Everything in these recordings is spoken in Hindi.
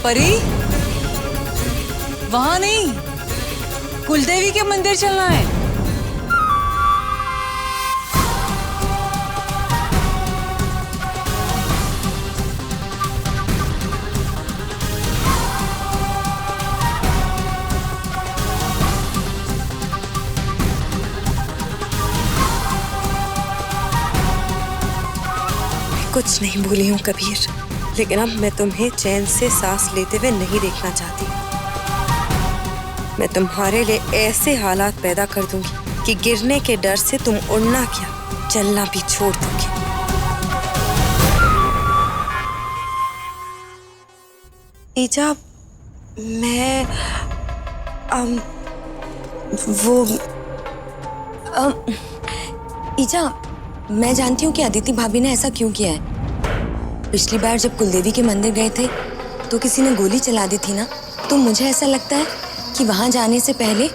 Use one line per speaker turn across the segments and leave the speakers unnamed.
परी, वहां नहीं, कुलदेवी के मंदिर चलना है।
कुछ नहीं भूली हूँ कबीर, लेकिन अब मैं तुम्हें चैन से सांस लेते हुए नहीं देखना चाहती। मैं तुम्हारे लिए ऐसे हालात पैदा कर दूंगी कि गिरने के डर से तुम उड़ना क्या, चलना भी छोड़ दोगे। ईजा, मैं ईजा, मैं जानती हूँ कि अदिति भाभी ने ऐसा क्यों किया है। पिछली बार जब कुलदेवी के मंदिर गए थे तो किसी ने गोली चला दी थी ना, तो मुझे ऐसा लगता है कि वहां जाने से पहले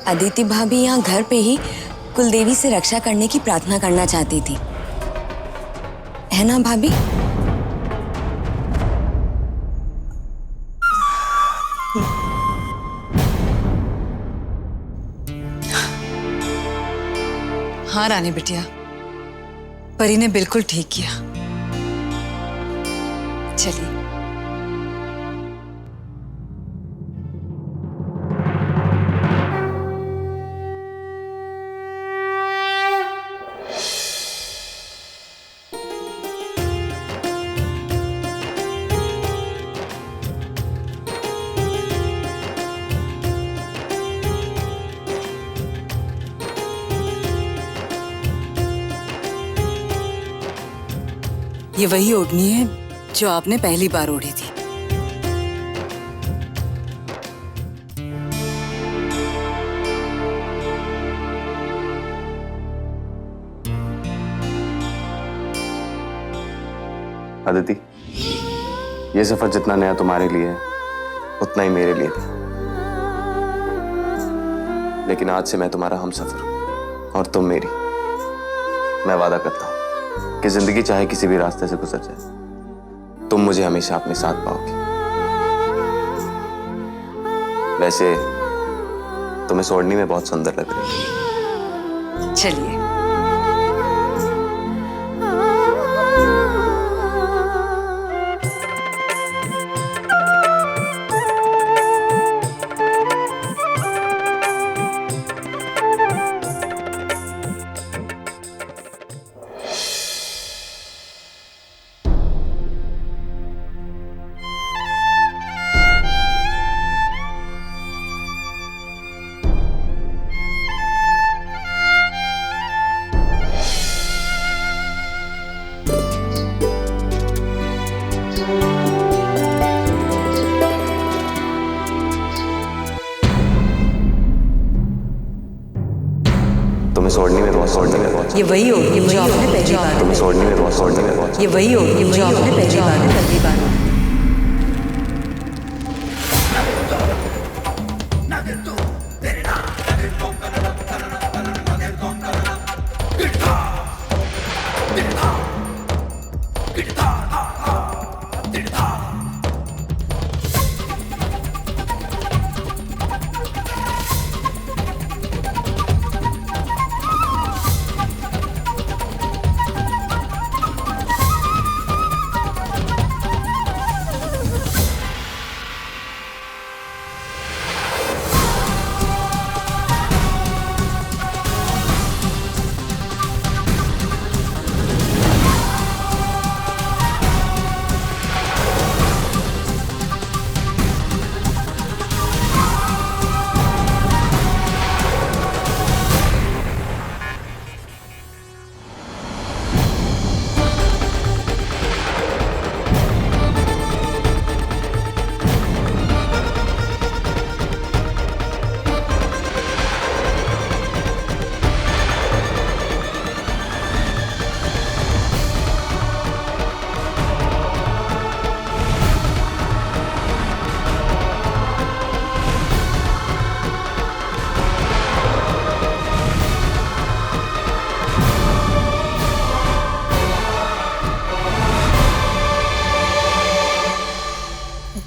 अदिति भाभी यहाँ घर पे ही कुलदेवी से रक्षा करने की प्रार्थना करना चाहती थी, है ना भाभी?
हाँ रानी बिटिया, परी ने बिल्कुल ठीक किया। चलिए। ये वही ओढ़नी है जो आपने पहली बार ओढ़ी थी।
अदिति, ये सफर जितना नया तुम्हारे लिए है उतना ही मेरे लिए था, लेकिन आज से मैं तुम्हारा हमसफर हूं और तुम मेरी। मैं वादा करता हूं कि जिंदगी चाहे किसी भी रास्ते से गुजर जाए, तुम मुझे हमेशा अपने साथ पाओगी। वैसे तुम इस ओढ़नी में बहुत सुंदर लग रही हो।
चलिए। ये वही ओढ़नी जो आपने पहली बार, ये वही ओढ़नी जो आपने पहली बार।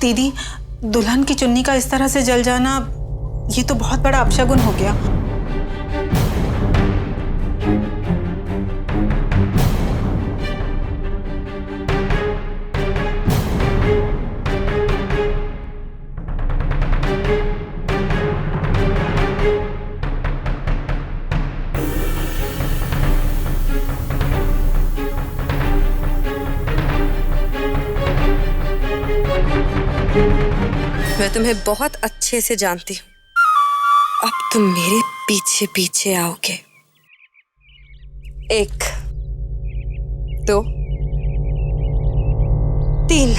दीदी, दुल्हन की चुन्नी का इस तरह से जल जाना, ये तो बहुत बड़ा अपशगुन हो गया।
मैं तुम्हें बहुत अच्छे से जानती हूँ। अब तुम मेरे पीछे पीछे आओगे। 1 2 3।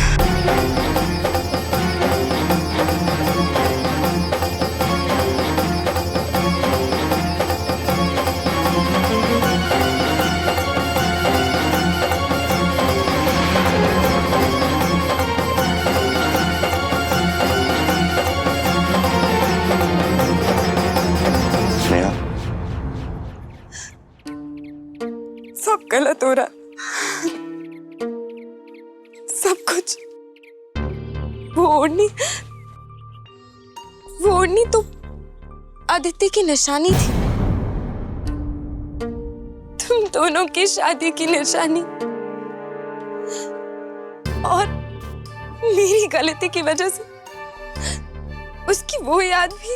सब गलत हो रहा, सब कुछ। वो ओढ़नी तो आदित्य की निशानी थी, तुम दोनों की शादी की निशानी, और मेरी गलती की वजह से उसकी वो याद भी।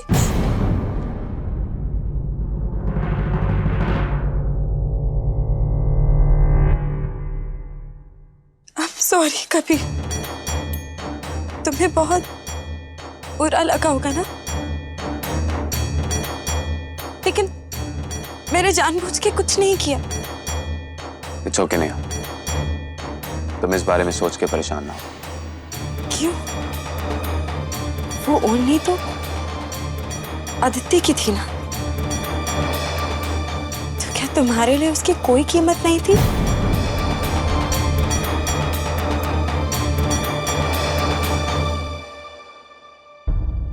सॉरी कबीर, तुम्हें बहुत बुरा लगा होगा ना, लेकिन मैंने जानबूझ के कुछ नहीं किया।
इट्स ओके नेहा, तुम इस बारे में सोच के परेशान ना हो।
क्यों? वो ओढ़नी तो आदित्य की थी ना, तो क्या तुम्हारे लिए उसकी कोई कीमत नहीं थी?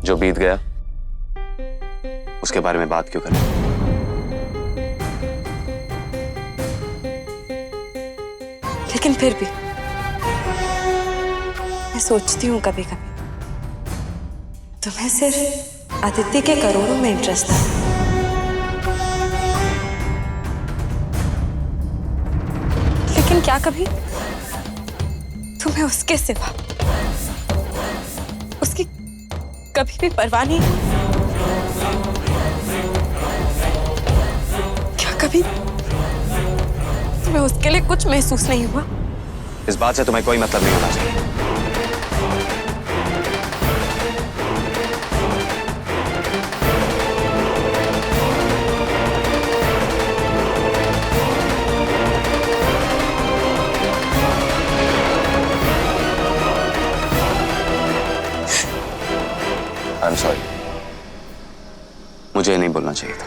जो बीत गया उसके बारे में बात क्यों करें?
लेकिन फिर भी मैं सोचती हूँ कभी कभी, तुम्हें सिर्फ आदित्य के करोड़ों में इंटरेस्ट था, लेकिन क्या कभी तुम्हें उसके सिवा उसकी कभी भी परवाह नहीं? क्या कभी तुम्हें उसके लिए कुछ महसूस नहीं हुआ?
इस बात से तुम्हें कोई मतलब नहीं होना चाहिए। I'm sorry, मुझे नहीं बोलना चाहिए था।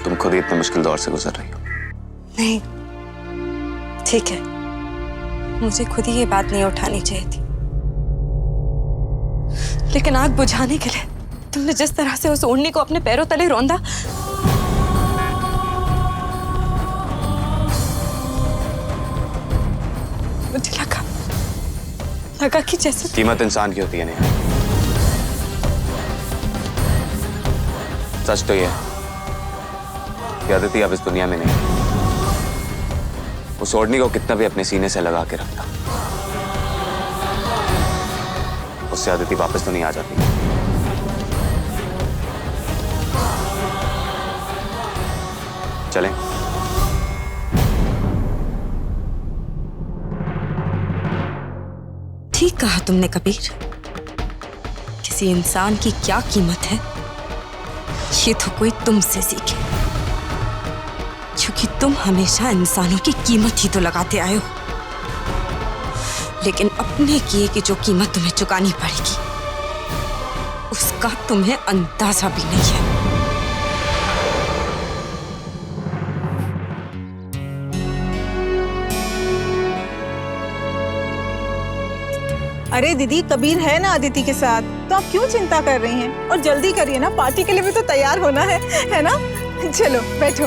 तुम खुद ही इतने मुश्किल दौर से गुजर रही हो।
नहीं, ठीक है, मुझे खुद ही ये बात नहीं उठानी चाहिए थी, लेकिन आग बुझाने के लिए तुमने जिस तरह से उस ओढ़नी को अपने पैरों तले रौंदा, मुझे लगा कि जैसे
कीमत इंसान की होती है नहीं। सच तो ये है कि अदिति अब इस दुनिया में नहीं। उस ओढ़नी को कितना भी अपने सीने से लगा के रखता, उससे अदिति वापस तो नहीं आ जाती। चलें?
ठीक कहा तुमने कबीर। किसी इंसान की क्या कीमत है, ये तो कोई तुमसे सीखे, क्योंकि तुम हमेशा इंसानों की कीमत ही तो लगाते आए हो, लेकिन अपने किए की जो कीमत तुम्हें चुकानी पड़ेगी, उसका तुम्हें अंदाजा भी नहीं है।
अरे दीदी, कबीर है ना अदिति के साथ, तो आप क्यों चिंता कर रही हैं? और जल्दी करिए ना, पार्टी के लिए भी तो तैयार होना है ना? चलो बैठो।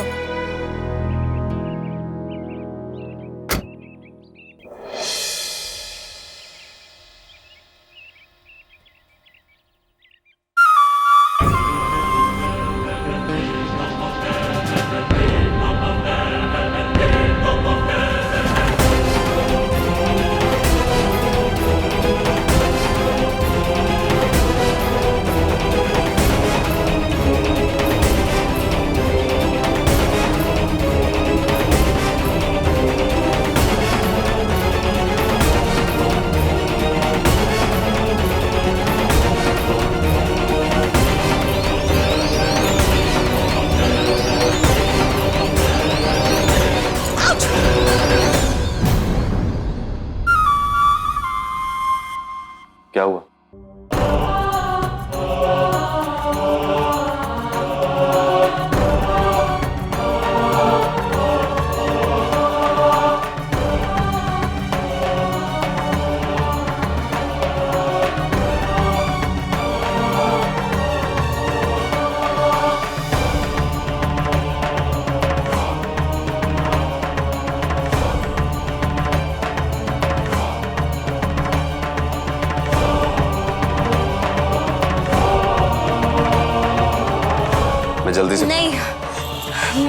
जल्दी से।
नहीं,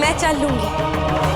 मैं चल लूंगी।